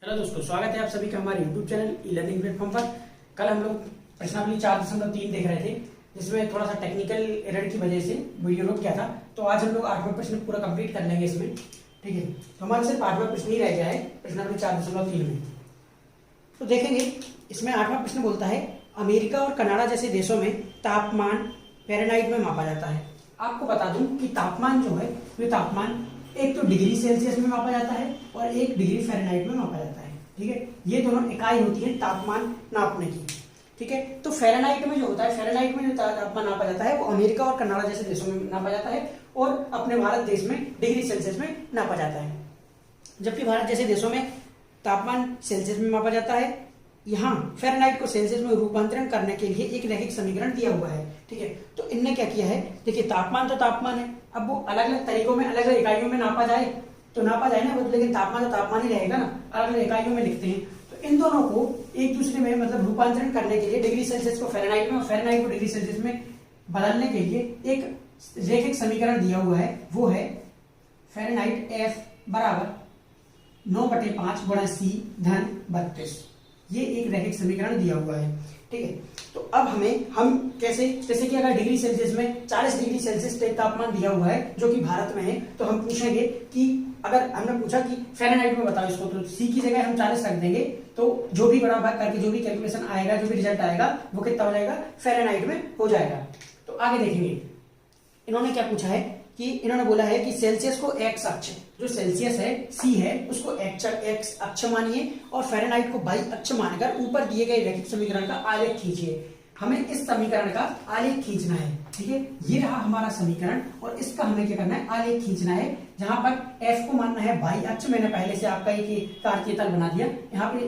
Hello दोस्तों, स्वागत है आप सभी का हमारे YouTube channel e learning platform पर। कल हम लोग प्रश्नावली 4.3 देख रहे थे, जिसमें थोड़ा सा टेक्निकल एरर की वजह से वीडियो रुक गया था। तो आज हम लोग 8वां प्रश्न पूरा कंप्लीट कर लेंगे इसमें। ठीक है, तो हमारे सिर्फ 8वां प्रश्न ही रह गया है प्रश्नावली 4.3 में। तो देखेंगे, इसमें 8वां प्रश्न बोलता है अमेरिका और कनाडा जैसे देशों में तापमान फ़ारेनहाइट में मापा जाता है। आपको बता दूं कि तापमान जो है, ये तापमान एक तो डिग्री सेल्सियस में मापा जाता है और एक डिग्री फ़ारेनहाइट में मापा जाता है। ठीक है, ये दोनों इकाई होती है तापमान नापने की। ठीक है, तो फ़ारेनहाइट में जो होता है, फ़ारेनहाइट में जो तापमान नापा जाता है वो अमेरिका और कनाडा जैसे देशों में नापा जाता है और अपने भारत देश में डिग्री सेल्सियस में नापा जाता है। जबकि भारत जैसे देशों में तापमान सेल्सियस में मापा जाता है। यहाँ फ़ारेनहाइट को सेल्सियस में रूपांतरण करने के लिए एक रैखिक समीकरण दिया हुआ है। ठीक है, तो इनने क्या किया है, देखिए तापमान तो तापमान है, अब वो अलग अलग तरीकों में अलग अलग इकाइयों में नापा जाए तो नापा जाए ना, लेकिन तापमान तो तापमान ही रहेगा ना, अलग अलग इकाइयों में लिखते हैं। तो इन दोनों को एक दूसरे में मतलब रूपांतरण करने के लिए डिग्री सेल्सियस को फ़ारेनहाइट में और फ़ारेनहाइट को डिग्री सेल्सियस में बदलने के लिए एक रैखिक समीकरण दिया हुआ है। वो है फ़ारेनहाइट F बराबर 9/5 गुणा C धन 32। ये एक रैखिक समीकरण दिया हुआ है। ठीक है, तो अब हम कैसे, जैसे कि अगर डिग्री सेल्सियस में 40 डिग्री सेल्सियस तापमान दिया हुआ है जो कि भारत में है, तो हम पूछेंगे कि अगर हमने पूछा कि फ़ारेनहाइट में बताओ इसको, तो C की जगह हम 40 रख देंगे, तो जो भी बड़ा भाग करके जो भी कैलकुलेशन आएगा, जो भी रिजल्ट आएगा वो कितना हो जाएगा, फ़ारेनहाइट में हो जाएगा। तो आगे देखेंगे, इन्होंने क्या पूछा है कि इन्होंने बोला है कि सेल्सियस को एक्स अक्ष, जो सेल्सियस है C है, उसको एक्स अक्ष मानिए और फ़ारेनहाइट को वाई अक्ष मानकर ऊपर दिए गए रैखिक समीकरण का आलेख खींचिए। हमें इस समीकरण का आलेख खींचना है। ठीक है, ये रहा हमारा समीकरण और इसका हमें क्या करना है, आलेख खींचना है। जहां पर F को मानना है वाई अक्ष, मैंने पहले से आपका एक तारकीय तल बना दिया। यहाँ पे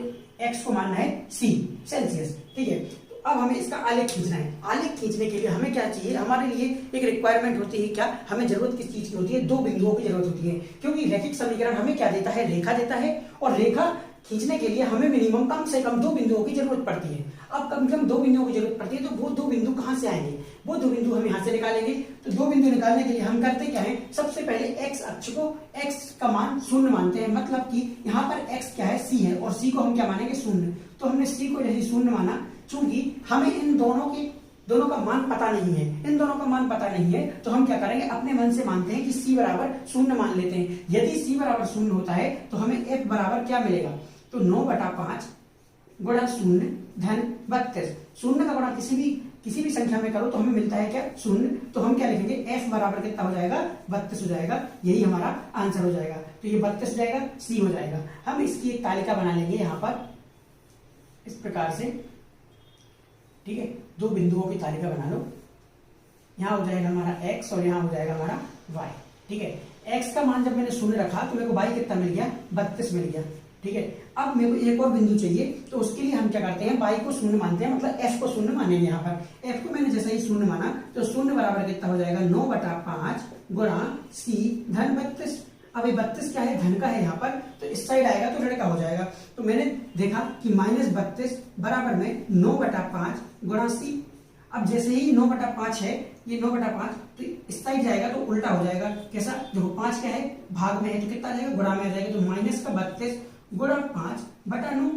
X को मानना है C सेल्सियस। ठीक है, अब हमें इसका आलेख खींचना है। आलेख खींचने के लिए हमें क्या चाहिए, हमारे लिए एक रिक्वायरमेंट होती है, क्या हमें जरूरत किस चीज की होती है, दो बिंदुओं की जरूरत होती है। क्योंकि रैखिक समीकरण हमें क्या देता है, रेखा देता है, और रेखा खींचने के लिए हमें मिनिमम कम से कम दो बिंदुओं की जरूरत पड़ती है। अब कम से कम दो बिंदुओं की जरूरत पड़ती है, तो वो दो बिंदु कहां से आएंगे, वो दो बिंदु हम यहां से निकालेंगे। तो दो बिंदु निकालने के लिए हम करते क्या है, सबसे पहले एक्स अक्ष को एक्स का मान शून्य मानते हैं। मतलब कि यहाँ पर एक्स क्या है, C है, और C को हम क्या मानेंगे, शून्य। तो हमने C को जैसे शून्य माना, चूंकि हमें इन दोनों का मान पता नहीं है, इन दोनों का मान पता नहीं है, तो हम क्या करेंगे, अपने मन से मानते हैं कि C बराबर शून्य मान लेते हैं। यदि C बराबर शून्य होता है तो हमें F बराबर क्या मिलेगा, तो 9/5 गुणा शून्य धन 32। शून्य का गुणा किसी भी संख्या में करो तो हमें मिलता है क्या, शून्य। तो हम क्या लिखेंगे, F बराबर कितना हो जाएगा, 32 हो जाएगा। यही हमारा आंसर हो जाएगा। तो ये 32 हो जाएगा, C हो जाएगा। हम इसकी एक तालिका बना लेंगे यहाँ पर इस प्रकार से। ठीक है, दो बिंदुओं की तालिका बना लो। यहाँ हो जाएगा हमारा x और यहाँ हो जाएगा हमारा y। ठीक है, x का मान जब मैंने शून्य रखा तो मेरे को y कितना मिल गया, 32 मिल गया। ठीक है, अब मेरे को एक और बिंदु चाहिए, तो उसके लिए हम क्या करते हैं, y को शून्य मानते हैं, मतलब f को शून्य मानेंगे। यहाँ पर f को मैंने जैसे ही शून्य माना तो शून्य बराबर कितना हो जाएगा, 9/5 गुणा C धन 32। अब ये 32 क्या है, धन का है यहाँ पर, तो इस साइड आएगा तो ऋण का हो जाएगा। तो मैंने देखा कि -32 बराबर में 9/5 गुणा C। अब जैसे ही 9/5 है, ये 9/5, तो इस साइड जाएगा तो उल्टा हो जाएगा। कैसा, देखो 5 क्या है, भाग में है, तो कितना आ जाएगा, गुणा में आ जाएगा। तो -32 गुणा 5/9,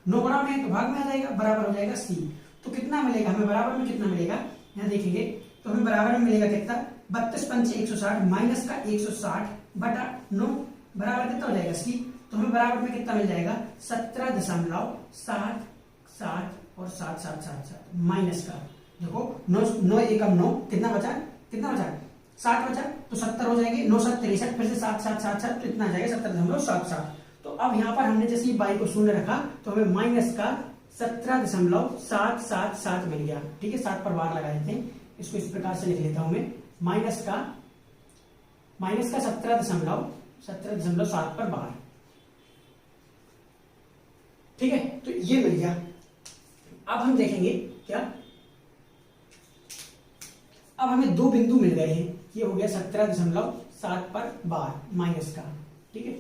9 गुणा में है तो भाग में आ जाएगा, बराबर हो जाएगा C। तो कितना मिलेगा हमें, बराबर में कितना मिलेगा, यहाँ देखेंगे तो हमें बराबर में मिलेगा कितना, 32 पंचे 160 माइनस का 160/9 बराबर कितना हो जाएगा C। तो हमें बराबर में कितना मिल जाएगा, 17.77 और 7777 माइनस का, देखो 9 एकम 9, कितना बचा 60 बचा, तो 70 हो जाएंगे। 9 7 63, फिर से 7777, तो इतना आ जाएगा 70.77। तो अब यहाँ पर हमने जैसे y को शून्य रखा तो हमें माइनस का 17.777 मिल गया। ठीक है, 7 पर बार लगा देते हैं, इसको इस प्रकार से लिख लेता हूं मैं, माइनस का 17.7 पर बार। ठीक है, तो ये मिल गया। अब हम देखेंगे क्या, अब हमें दो बिंदु मिल गए हैं। ये हो गया 17.7 पर बार माइनस का। ठीक है,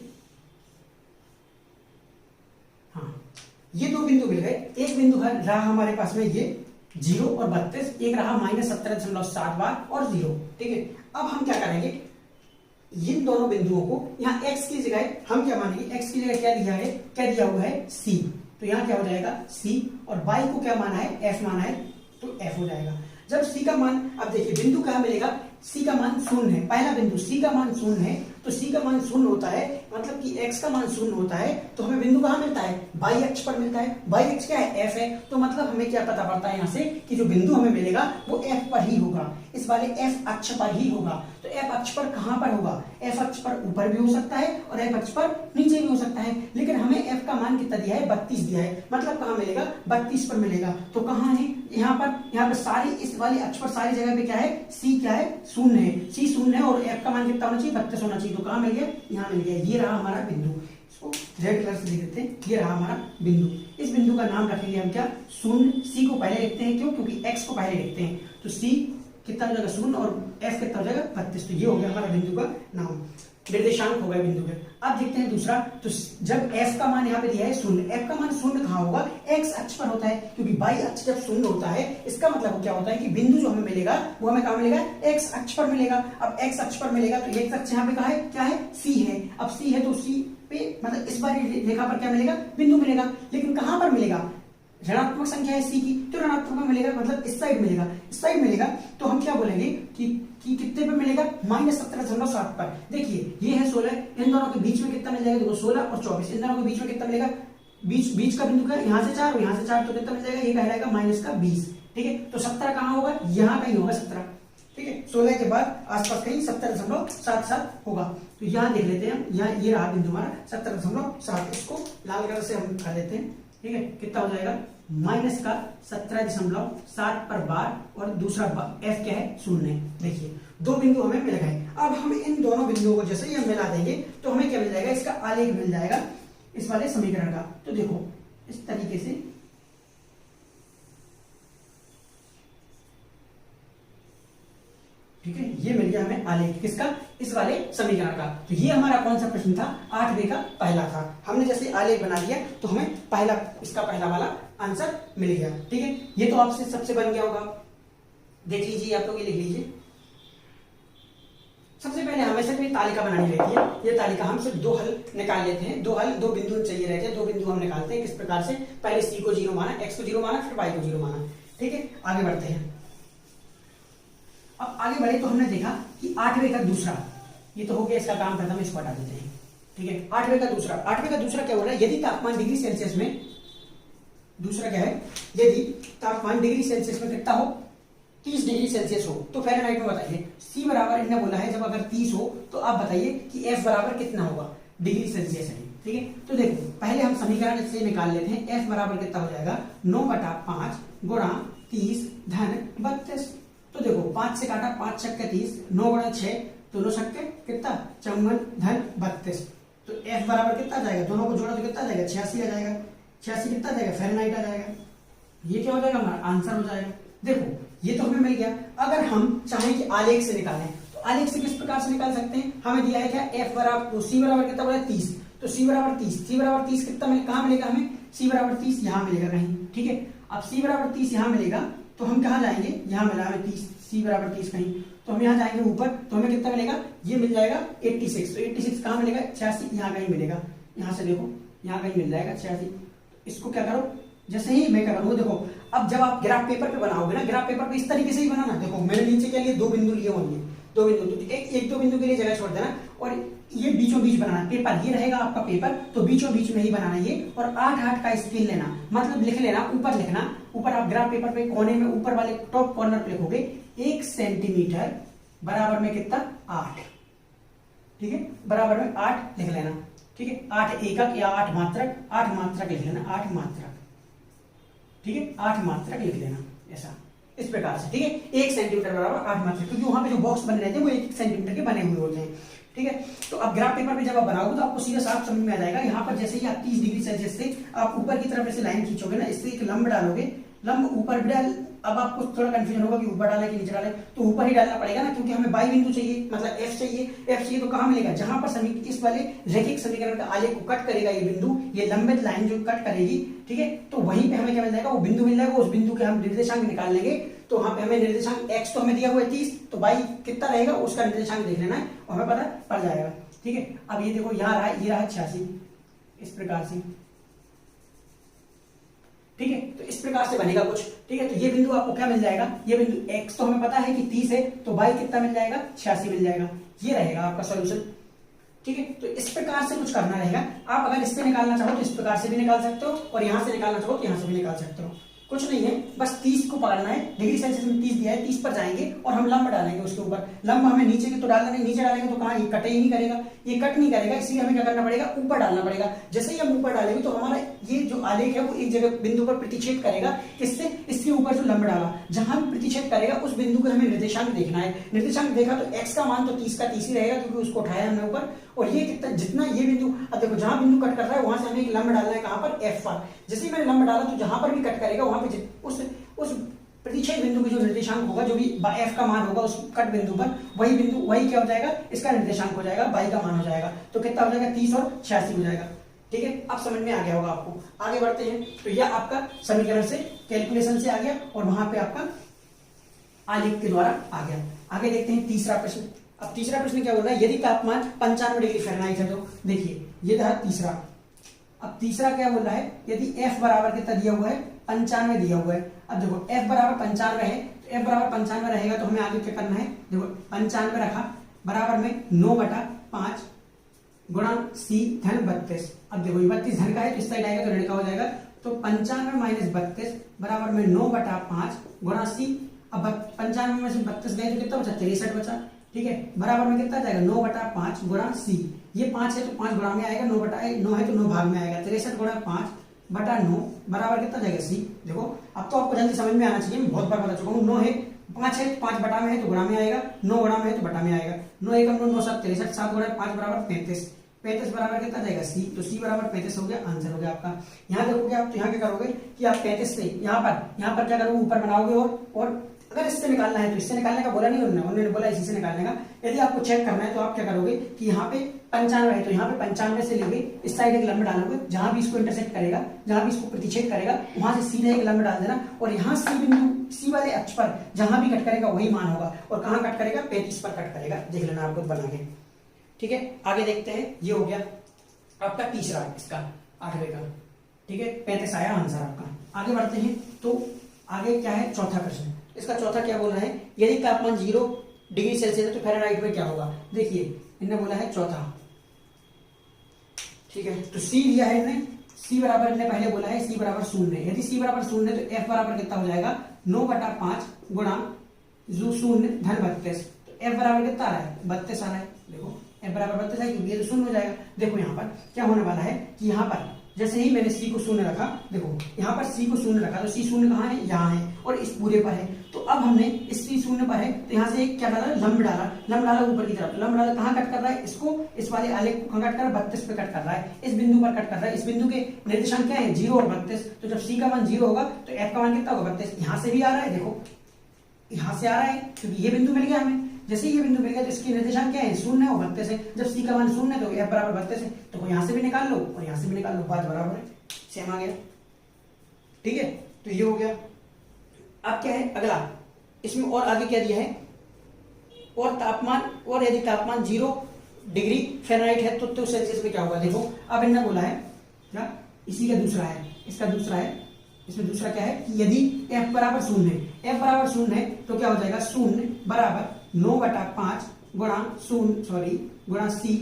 हाँ, ये दो बिंदु मिल गए। एक बिंदु है रहा हमारे पास में ये 0 और 32, एक रहा -17.7 बार और 0। ठीक है, अब हम क्या करेंगे, इन दोनों बिंदुओं को यहाँ x की जगह हम क्या मानेंगे, x की जगह क्या दिया है, क्या दिया हुआ है c, तो यहाँ क्या हो जाएगा c, और y को क्या माना है, f माना है, तो f हो जाएगा। जब c का मान, अब देखिए बिंदु कहाँ मिलेगा, c का मान शून्य है, पहला बिंदु c का मान शून्य है, तो c का मान शून्य होता है, मतलब कि x का मान शून्य होता है, तो हमें बिंदु कहाँ मिलता है, y अक्ष पर मिलता है। y अक्ष क्या है, f है, तो मतलब हमें क्या पता पड़ता है यहाँ से कि जो बिंदु हमें मिलेगा वो f पर ही होगा, इस वाले f अक्ष पर ही होगा। तो f अक्ष पर कहाँ पर होगा, f अक्ष पर ऊपर भी हो सकता है और f अक्ष पर नीचे भी हो सकता है, लेकिन हमें f का मान कितना दिया है, 32 दिया है, मतलब कहाँ मिलेगा, 32 पर मिलेगा। तो कहाँ है, यहाँ पर सारी इस वाले अक्ष पर सारी जगह पे क्या है, c क्या है, शून्य है, c शून्य है, और f का मान कितना होना चाहिए, 32 होना चाहिए। तो कहाँ मिल गया, यहाँ मिल गया, ये रहा हमारा बिंदु, इसको रेड कलर से लिख देते हैं, ये रहा हमारा बिंदु। इस बिंदु का नाम रखेंगे हम क्या, शून्य, c को पहले लिखते हैं, क्यों, क्योंकि x को पहले लिखते हैं, तो c कितना हो जाएगा शून्य और f कितना हो जाएगा 32, तो ये हो गया हमारा बिंदु का नाम, निर्देशांक हो गया बिंदु के। अब देखते हैं दूसरा, तो जब f का मान यहाँ पे दिया है शून्य, f का मान शून्य कहाँ होगा, x अक्ष पर होता है, क्योंकि y अक्ष जब शून्य होता है इसका मतलब क्या होता है कि बिंदु जो हमें मिलेगा वो हमें कहाँ मिलेगा, x अक्ष पर मिलेगा। अब x अक्ष पर मिलेगा तो x अक्ष यहाँ पे कहाँ है, क्या है, c है। अब c है तो c पे मतलब इस बार रेखा पर क्या मिलेगा, बिंदु मिलेगा, लेकिन कहाँ पर मिलेगा, ऋणात्मक संख्या है c की, तो ऋणात्मक में मिलेगा, मतलब इस साइड मिलेगा, इस साइड मिलेगा, तो हम क्या बोलेंगे कि कितने पे मिलेगा, -17.7 पर। देखिए ये है 16, इन दोनों के बीच में कितना मिल जाएगा, देखो 16 और 24, इन दोनों के बीच में कितना मिलेगा, बीच का बिंदु का यहाँ से 4 और यहाँ से 4, तो कितना मिल जाएगा, ये कहलाएगा -20, ठीक है। तो 17 कहाँ होगा, यहाँ कहीं होगा 17, ठीक है, 16 के बाद आसपास कहीं 17.77 होगा। तो यहाँ देख लेते हैं, यहाँ ये रहा बिंदु हमारा 17.7, इसको लाल कलर से हम कर देते हैं, ठीक है, कितना हो जाएगा, माइनस का 17.7 पर बार, और दूसरा f क्या है, शून्य। देखिए दो बिंदु हमें मिल गए। अब हम इन दोनों बिंदुओं को जैसे ही हम मिला देंगे तो हमें क्या मिल जाएगा, इसका आलेख मिल जाएगा इस वाले समीकरण का। तो देखो इस तरीके से, ठीक है, ये मिल गया हमें आलेख किसका, इस वाले समीकरण का। तो ये हमारा कौन सा प्रश्न था, 8वें का पहला था। हमने जैसे आलेख बना लिया तो हमें पहला, इसका पहला वाला आंसर मिल गया, ठीक है। ये तो आपसे सबसे बन गया होगा, देख लीजिए आप लोग, ये लिख लीजिए। सबसे पहले हमेशा भी तालिका बनानी रहती है, ये तालिका हम सिर्फ 2 हल निकाल लेते हैं, 2 बिंदु चाहिए रहते हैं, 2 बिंदु हम निकालते हैं। किस प्रकार से, पहले c को 0 माना, x को 0 माना, फिर y को 0 माना, ठीक है। आगे बढ़ते हैं। अब आगे बढ़े तो हमने देखा कि 8वें का दूसरा, ये तो हो गया, इसका काम खत्म, इसको हटा देते हैं, ठीक है। 8वें का दूसरा क्या हो रहा है, यदि तापमान डिग्री सेल्सियस में, दूसरा क्या है, यदि तापमान डिग्री सेल्सियस में कितना हो, 30 डिग्री सेल्सियस हो, तो फ़ारेनहाइट में बताइए c बराबर, इन्होंने बोला है जब अगर 30 हो तो आप बताइए कि f बराबर कितना होगा, डिग्री सेल्सियस है, ठीक है। तो देखो पहले हम समीकरण से निकाल लेते हैं, f बराबर कितना हो जाएगा, 9/5 गुणा 30 धन 32। तो देखो 5 से काटा, 5 छक्के 30, 9 गुणा 6, दोनों छक्के कितना, 54 धन 32। तो f बराबर कितना जाएगा, दोनों को जोड़ा तो कितना जाएगा, 86 आ जाएगा, 86 कितना जाएगा, फ़ारेनहाइट आ जाएगा। ये क्या हो जाएगा, हमारा आंसर हो जाएगा। देखो ये तो हमें मिल गया। अगर हम चाहें कि आलेख से निकालें तो आलेख से किस प्रकार से निकाल सकते हैं, हमें दिया है क्या, f बराबर, c बराबर कितना बोला, 30, तो c बराबर 30 कितना कहाँ मिलेगा हमें, c बराबर 30 यहाँ मिलेगा कहीं, ठीक है। अब c बराबर 30 यहाँ मिलेगा तो हम कहाँ जाएंगे, यहाँ मिला हमें 30, c बराबर 30 कहीं, तो हम यहाँ जाएंगे ऊपर, तो हमें कितना मिलेगा, ये मिल जाएगा 86, तो 86 कहाँ मिलेगा, 86 यहाँ कहीं मिलेगा, यहाँ से देखो यहाँ कहीं मिल जाएगा 86। इसको क्या करो, जैसे ही मैं कर रहा हूँ, देखो अब जब आप ग्राफ पेपर पे बनाओगे ना, ग्राफ पेपर पे इस तरीके से ही बनाना। देखो मैंने नीचे के लिए 2 बिंदु लिए होंगे, 2 बिंदु, तो एक 2 बिंदु के लिए जगह छोड़ देना, और ये बीचों बीच बनाना पेपर, ये रहेगा आपका पेपर, तो बीचों बीच में ही बनाना ये, और 8 का स्केल लेना, मतलब लिख लेना, ऊपर लिखना, ऊपर आप ग्राफ पेपर पे कोने में ऊपर वाले टॉप कॉर्नर पे लिखोगे 1 सेंटीमीटर बराबर में कितना, 8, ठीक है, बराबर में 8 लिख लेना, ठीक है। 8 एकक या 8 मात्रक लिख लेना, 8 मात्रक, ठीक है, 8 मात्रक लिख लेना, ऐसा इस प्रकार से, ठीक है। 1 सेंटीमीटर बराबर 8 मात्रक, क्योंकि वहां पे जो बॉक्स बने रहते हैं वो 1 सेंटीमीटर के बने हुए होते हैं, ठीक है। तो अब ग्राफ पेपर पे जब आप बनाओगे तो आपको सीधा साफ समझ में आ जाएगा। यहाँ पर जैसे ही आप 30 डिग्री सेल्सियस से आप ऊपर की तरफ ऐसे लाइन खींचोगे ना, इससे एक लंब डालोगे, लंब ऊपर भी डाल, अब आपको थोड़ा कंफ्यूजन होगा कि ऊपर डाले कि नीचे डाले, तो ऊपर ही डालना पड़ेगा ना, क्योंकि हमें बाई बिंदु चाहिए, मतलब f चाहिए, तो कहाँ मिलेगा, जहां पर इस वाले रैखिक समीकरण का आलेख को कट करेगा ये बिंदु, ये लंबित लाइन जो कट करेगी, ठीक है, तो वहीं पे हमें क्या मिल जाएगा, वो बिंदु मिल जाएगा, उस बिंदु के हम निर्देशांक निकाल लेंगे, तो वहां पे हमें निर्देशांक x तो हमें दिया हुआ है 30, तो y कितना रहेगा उसका निर्देशांक देख लेना है और हमें पता पड़ जाएगा। ठीक है, अब ये देखो यहाँ रहा, ये रहा 86, इस प्रकार से। ठीक है, तो इस प्रकार से बनेगा कुछ। ठीक है, तो ये बिंदु आपको क्या मिल जाएगा, ये बिंदु x तो हमें पता है कि 30 है, तो y कितना मिल जाएगा, 86 मिल जाएगा। ये रहेगा आपका सॉल्यूशन। ठीक है, तो इस प्रकार से कुछ करना रहेगा। आप अगर इससे निकालना चाहो तो इस प्रकार से भी निकाल सकते हो, और यहां से निकालना चाहो तो यहां से भी निकाल सकते हो। कुछ नहीं है, बस 30 को पकड़ना है, डिग्री सेल्सियस में 30 दिया है, 30 पर जाएंगे और हम लंब डालेंगे उसके ऊपर। लंब हमें नीचे की तो डालना नहीं, नीचे डालेंगे तो कहाँ, ये कटे ही नहीं करेगा, ये कट नहीं करेगा, इसलिए हमें क्या करना पड़ेगा, ऊपर डालना पड़ेगा। जैसे ही हम ऊपर डालेंगे तो हमारा ये जो आलेख है वो एक जगह बिंदु पर प्रतिच्छेद करेगा। किससे, इसके ऊपर जो लंब डाला, जहां भी प्रतिच्छेद करेगा उस बिंदु को हमें निर्देशांक देखना है। निर्देशांक देखा तो x का मान तो 30 का 30 ही रहेगा, क्योंकि उसको उठाया हमने ऊपर। और ये कितना, जितना ये बिंदु, अब देखो जहां बिंदु कट कर रहा है वहां से हमें एक लंब डालना है, कहां पर, f पर। जैसे ही मैंने लंब डाला तो जहां पर भी कट करेगा वहां पे उस प्रतिच्छेद बिंदु की जो निर्देशांक होगा, जो भी f का मान होगा उस कट बिंदु पर, वही बिंदु, वही क्या हो जाएगा, इसका निर्देशांक हो जाएगा, y का मान हो जाएगा। तो कितना हो जाएगा, 30 और 86 हो जाएगा। ठीक है, अब समझ में आ गया होगा आपको। आगे बढ़ते हैं, तो यह आपका समीकरण से, कैलकुलेशन से आ गया, और वहां पे आपका आलेख के द्वारा आ गया। आगे देखते हैं तीसरा प्रश्न। अब तीसरा प्रश्न क्या बोल रहा है, यदि तापमान 95 डिग्री फ़ारेनहाइट है, तो देखिए ये था तीसरा। अब तीसरा क्या बोल रहा है, यदि f बराबर कितना दिया हुआ है, 95 दिया हुआ है। अब देखो f बराबर 95 है, तो f बराबर 95 रहेगा तो हमें आगे क्या करना है, देखो 95 रखा, बराबर में 9/5 गुणा c धन 32। अब देखो 32 धन का है तो इस साइड आएगा तो ऋण का हो जाएगा, तो 95 - 32 बराबर में 9/5 गुणा c। अब 95 में से 32 गए तो कितना बचा, 63 बचा। ठीक है, बराबर में कितना जाएगा, 9/5 गुणा c। ये 5 है तो 5 गुणा में आएगा, 9 है तो 9 भाग में आएगा, 63 गुणा 5/9 बराबर कितना जाएगा, c। देखो अब तो आपको जल्दी समझ में आना चाहिए, मैं बहुत बार बता चुका हूँ। 9 है, 5 है, 5 बटा में है तो गुणा में आएगा, 9 गुणा में है तो बटा में आएगा। 9 एकम 9, 9 7 63, 7 गुणा 5 बराबर 35, 35 बराबर कितना जाएगा, c। तो c बराबर 35 हो गया, आंसर हो गया आपका। यहाँ देखोगे आप, तो यहाँ क्या करोगे कि आप 35 से यहाँ पर क्या करोगे, ऊपर बनाओगे, और अगर इससे निकालना है तो इससे निकालने का बोला नहीं उन्होंने बोला इसी से निकालने का। यदि आपको चेक करना है तो आप क्या करोगे कि यहाँ पे 95 है तो यहाँ पे 95 से लेके इस साइड एक लंब डालोगे, जहां भी इसको इंटरसेक्ट करेगा, जहां भी इसको प्रतिच्छेद करेगा, वहां से सीधा एक लंब डाल देना, और यहाँ सी बिंदु, सी वाले अक्ष पर जहां भी कट करेगा वही मान होगा। और कहाँ कट करेगा, 35 पर कट करेगा, देख लेना आपको बना के। ठीक है, आगे देखते हैं, ये हो गया आपका तीसरा, इसका 8वें का। ठीक है, 35 आया आंसर आपका। आगे बढ़ते हैं, तो आगे क्या है, चौथा प्रश्न। इसका चौथा क्या बोल रहा है, यदि तापमान 0 डिग्री सेल्सियस है तो फ़ारेनहाइट में क्या होगा। देखिए इन्होंने बोला है चौथा। ठीक है, तो C दिया है इन्हें, C बराबर, इन्हें पहले बोला है C बराबर 0 है। यदि C बराबर 0 है तो F बराबर कितना हो जाएगा, 9/5 गुणा 0 धन 32। तो F बराबर कितना आ रहा है, 32 आ रहा है। देखो F बराबर 32 है, क्योंकि ये तो 0 हो जाएगा। देखो यहाँ पर क्या होने वाला है कि यहाँ पर जैसे ही मैंने C को 0 रखा, देखो यहाँ पर C को 0 रखा, तो C 0 कहाँ है, यहाँ है, और इस पूरे पर है। तो अब हमने इस C 0 पर है तो यहाँ से एक क्या डाला, लंब डाला ऊपर की तरफ। लंब डाला कहाँ कट कर रहा है, इसको, इस वाले आलेख को कहाँ कट कर रहा है, 32 पे कट कर रहा है, इस बिंदु पर कट कर रहा है। इस बिंदु के निर्देशांक क्या है, 0 और 32। तो जब C का मान 0 होगा तो F का मान कितना होगा, 32। यहाँ से भी आ रहा है, देखो यहाँ से आ रहा है, क्योंकि ये बिंदु मिल गया हमें। जैसे ये बिंदु मिल गया तो इसकी निर्देशांक क्या है, 0 और 32 है। जब C का मान 0 है तो F बराबर 32 है, तो यहाँ से भी निकाल लो और यहाँ से भी निकाल लो, बात बराबर है, सेम आ गया। ठीक है, तो ये हो गया। अब क्या है अगला, इसमें और आगे क्या दिया है, और तापमान, और यदि तापमान 0 डिग्री फ़ारेनहाइट है तो सेल्सियस में क्या होगा। देखो अब इन्होंने बोला है क्या, इसी का दूसरा है, इसका दूसरा है। इसमें दूसरा क्या है कि यदि F बराबर 0 है, F बराबर 0 है तो क्या हो जाएगा, 0 बराबर 9/5 गुणा C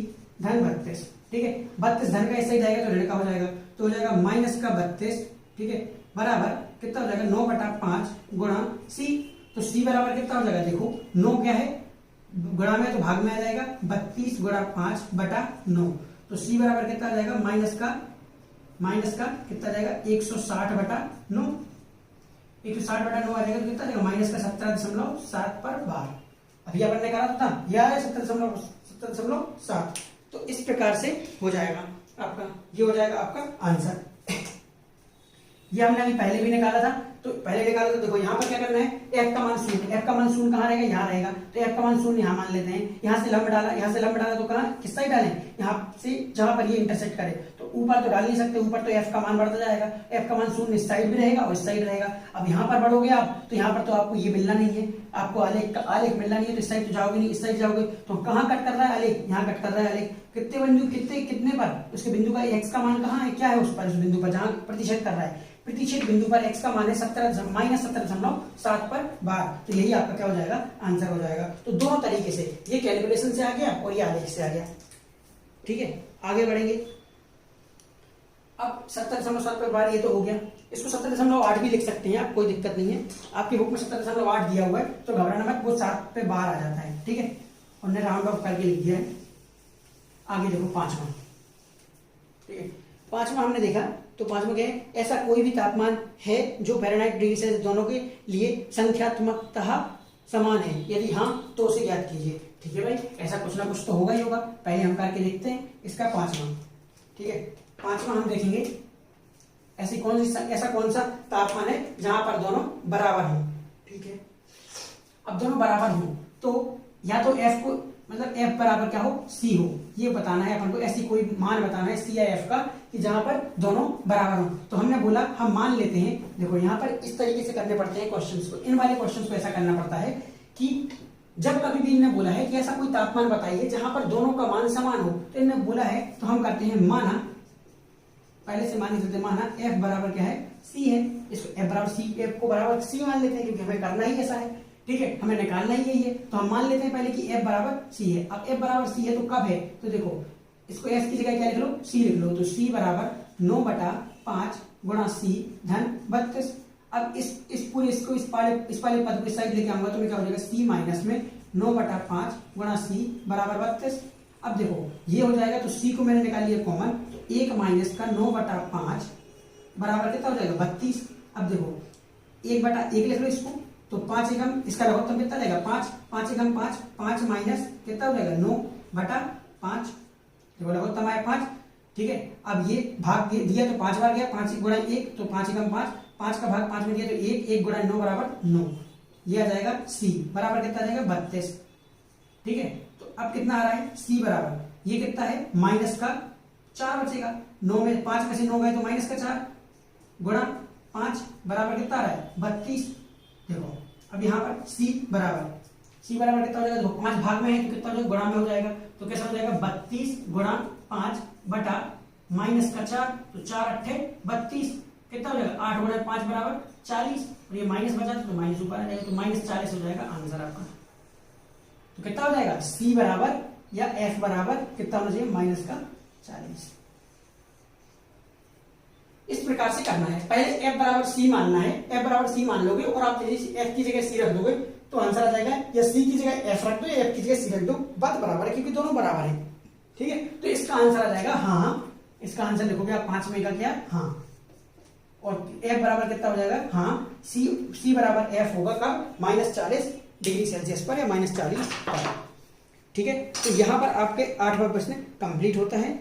धन 32। ठीक है, 32 धन का ऐसे ही जाएगा तो ऋण का हो जाएगा, तो हो जाएगा -32। ठीक है, बराबर कितना हो जाएगा, 9/5 गुणा C। तो C बराबर कितना हो जाएगा, देखो 9 क्या है, गुणा में तो भाग में आ जाएगा, 32 गुणा 5/9। तो C बराबर कितना आ जाएगा, माइनस का कितना जाएगा, 160/9। 160/9 आ जाएगा तो कितना जाएगा, माइनस का 17.7 पर बार। अभी अपन ने करा था यह है 17.7। तो इस प्रकार से हो जाएगा आपका, ये हो जाएगा आपका आंसर। ये हमने अभी पहले भी निकाला था, तो तो पहले निकालो तो देखो यहाँ पर क्या करना है, f का मान शून्य, f का मान शून्य कहाँ रहेगा, यहाँ रहेगा, तो f का मान शून्य यहाँ मान लेते हैं। यहाँ से लंब डाला, यहाँ से लंब डाला तो कहाँ किस साइड डालें, यहाँ से जहां पर ये इंटरसेक्ट करे, तो ऊपर तो डाल नहीं सकते, ऊपर तो f का मान बढ़ता जाएगा, f का मान शून्य इस साइड भी रहेगा और इस साइड रहेगा। अब यहाँ पर बढ़ोगे आप तो यहाँ पर तो आपको ये मिलना नहीं है, आपको आलेख मिलना नहीं है, तो इस साइड तो जाओगे नहीं, इस साइड जाओगे तो कहाँ कट कर रहा है आलेख, यहाँ कट कर रहा है आलेख। कितने बिंदु, कितने पर, उसके बिंदु का x का मान कहाँ है, क्या है उस पर, उस बिंदु पर जहां प्रतिच्छेद कर रहा है, प्रतिच्छेद बिंदु पर x का मान है 17-17.7 पर 12, तो यही आपका क्या हो जाएगा, आंसर हो जाएगा। तो दोनों तरीके से, ये कैलकुलेशन से आ गया और ये आलेख से आ गया। ठीक है, आगे बढ़ेंगे। अब 17.7 पर 12 ये तो हो गया, इसको 17.8 भी लिख सकते हैं आप, कोई दिक्कत नहीं है। आपकी बुक में 17.8 दिया हुआ है तो घबराना मत, वो 7 पे 12 आ जाता है। ठीक है, हमने राउंड ऑफ करके लिख दिया है। आगे देखो पांचवा, ठीक है, पांचवा हमने देखा तो पांचवा क्या है, ऐसा कोई भी तापमान है जो फ़ारेनहाइट डिग्री सेल्सियस दोनों के लिए संख्यात्मकतः समान है, यदि हाँ तो उसे ज्ञात कीजिए। ठीक है भाई, ऐसा कुछ ना कुछ तो होगा ही होगा, पहले हम करके देखते हैं इसका पांचवा। ठीक है, पांचवा हम देखेंगे ऐसा कौन सा तापमान है जहां पर दोनों बराबर हो। ठीक है, अब दोनों बराबर हो तो या तो f को, मतलब f बराबर क्या हो, c हो, ये बताना है अपन को, ऐसी कोई मान बताना है c या f का कि जहां पर दोनों बराबर हो। तो हमने बोला हम मान लेते हैं, देखो यहाँ पर इस तरीके से करने पड़ते हैं क्वेश्चंस को, इन वाले क्वेश्चंस को ऐसा करना पड़ता है कि जब कभी भी इन्होंने बोला है कि ऐसा कोई तापमान बताइए जहां पर दोनों का मान समान हो, तो इन्होंने बोला है तो हम करते हैं माना, पहले से मान ही देते, माना f बराबर क्या है, c है, इसको f बराबर c, f को बराबर c मान लेते हैं क्योंकि हमें करना ही ऐसा है। ठीक है, हमें निकालना ही यही है, तो हम मान लेते हैं पहले कि f बराबर c है। अब f बराबर c है तो कब है, तो देखो इसको f की जगह क्या लिख लो, c लिख लो, तो c बराबर 9/5 गुणा c धन 32। अब इस पूरे इसको इस वाले पद को इस साइड लेके आऊंगा तो क्या हो जाएगा, c माइनस में 9/5 गुणा c बराबर 32। अब देखो ये हो जाएगा तो c को मैंने निकाल लिया कॉमन, तो 1 माइनस का 9/5 बराबर कितना हो जाएगा, 32। अब देखो 1/1 लिख लो इसको, तो 5 एकम, इसका लघुत्तम कितना रहेगा, 5 एकम 5 माइनस कितना हो जाएगा, 9/5, देखो लघुत्तम आया 5। ठीक है, अब ये भाग दिया तो 5 बार गया, 5 गुणा 1 तो 5 एकम 5 का भाग 5 में दिया तो 1 गुणा 9 बराबर 9, ये आ जाएगा c बराबर कितना आ जाएगा, 32। ठीक है, तो अब कितना आ रहा है, c बराबर ये कितना है, माइनस का 4 बचेगा, 9 में 5 में से 9 गए तो माइनस का 4 गुणा 5 बराबर कितना आ रहा है, 32। देखो अब यहाँ पर c बराबर कितना हो जाएगा, देखो 5 भाग में है तो कितना हो जाएगा, गुणा में हो जाएगा, तो कैसा हो जाएगा, 32 गुणा 5 बटा माइनस का 4, तो 4 अट्ठे 32, कितना हो जाएगा, 8 गुणा 5 बराबर 40, और ये माइनस बचा तो माइनस ऊपर आ जाएगा, तो -40 हो जाएगा आंसर आपका। तो कितना हो जाएगा, c बराबर या f बराबर कितना होना चाहिए, -40। इस प्रकार से करना है, पहले f बराबर c मानना है, f बराबर c मान लोगे और आप f की जगह c रख दोगे तो आंसर आ जाएगा, या c की जगह f रख दो या f की जगह c रख दो, बात बराबर है क्योंकि दोनों बराबर है। ठीक है, तो इसका आंसर आ जाएगा हाँ, इसका आंसर लिखोगे आप 5 में का क्या, हाँ, और f बराबर कितना हो जाएगा, हाँ, c बराबर f होगा कब, -40 डिग्री सेल्सियस पर या -40 पर। ठीक है, तो यहाँ पर आपके 8वां प्रश्न कंप्लीट होता है,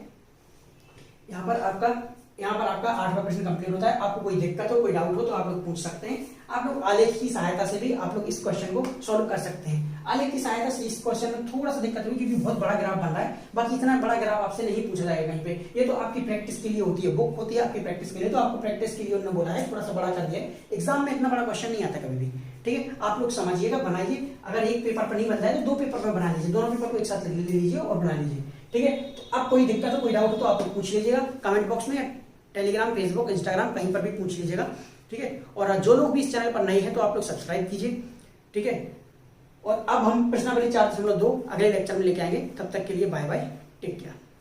यहाँ पर आपका 8वां प्रश्न कंप्लीट होता है। आपको कोई दिक्कत हो, कोई डाउट हो तो आप लोग पूछ सकते हैं। आप लोग आलेख की सहायता से भी आप लोग इस क्वेश्चन को सॉल्व कर सकते हैं। आलेख की सहायता से इस क्वेश्चन में थोड़ा सा दिक्कत होगी क्योंकि बहुत बड़ा ग्राफ बन रहा है, बाकी इतना बड़ा ग्राफ आपसे नहीं पूछा जाएगा कहीं पे, ये तो आपकी प्रैक्टिस के लिए होती है, बुक होती है आपकी प्रैक्टिस के लिए, तो आपको प्रैक्टिस के लिए उन्होंने बोला है, थोड़ा सा बड़ा कर दिया है। एग्जाम में इतना बड़ा क्वेश्चन नहीं आता कभी भी। ठीक है, आप लोग समझिएगा, बनाइए, अगर एक पेपर पर नहीं बन जाए तो 2 पेपर पर बना लीजिए, दोनों पेपर को एक साथ ले लीजिए और बना लीजिए। ठीक है, तो अब कोई दिक्कत हो, कोई डाउट हो तो आप लोग पूछ लीजिएगा कमेंट बॉक्स में, टेलीग्राम, फेसबुक, इंस्टाग्राम कहीं पर भी पूछ लीजिएगा। ठीक है, और जो लोग भी इस चैनल पर नए हैं तो आप लोग सब्सक्राइब कीजिए। ठीक है, और अब हम प्रश्नावली 4.2 अगले लेक्चर में लेके आएंगे, तब तक के लिए बाय बाय, टेक केयर।